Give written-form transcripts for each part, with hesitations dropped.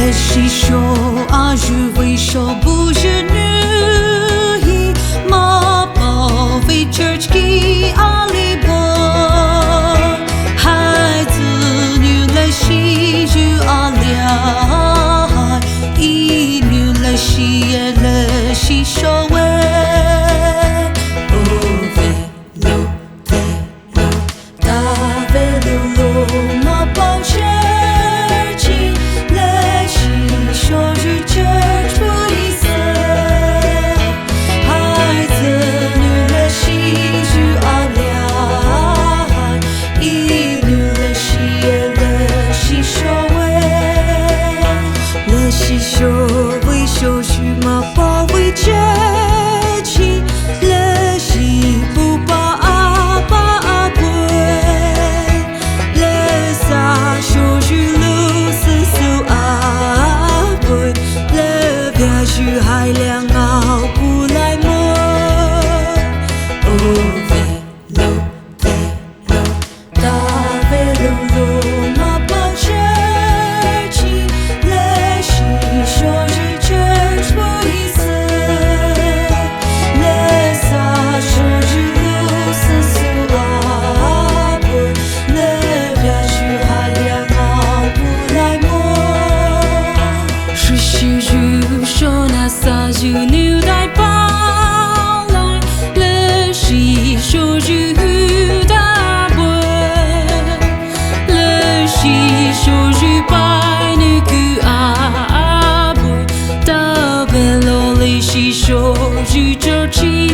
Le chicho a joué chaud bouge nu ma pauvre church qui allait beau hai子女了西ju alia i nu了西也了西手喂微笑许嘛包围着起了西不把归了撒手许路丝丝归了别许海凉熬不来么You knew that bao lại le shi cho you da boy le shi cho you bai nu ku a boy da velo le shi cho you cho chi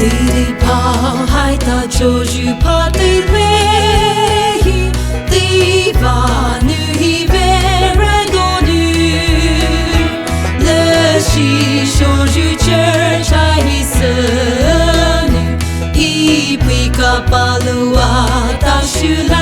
地里跑海大就去跑地里，地把女别人多女，了西手去这柴色女，一杯卡巴鲁啊大树来。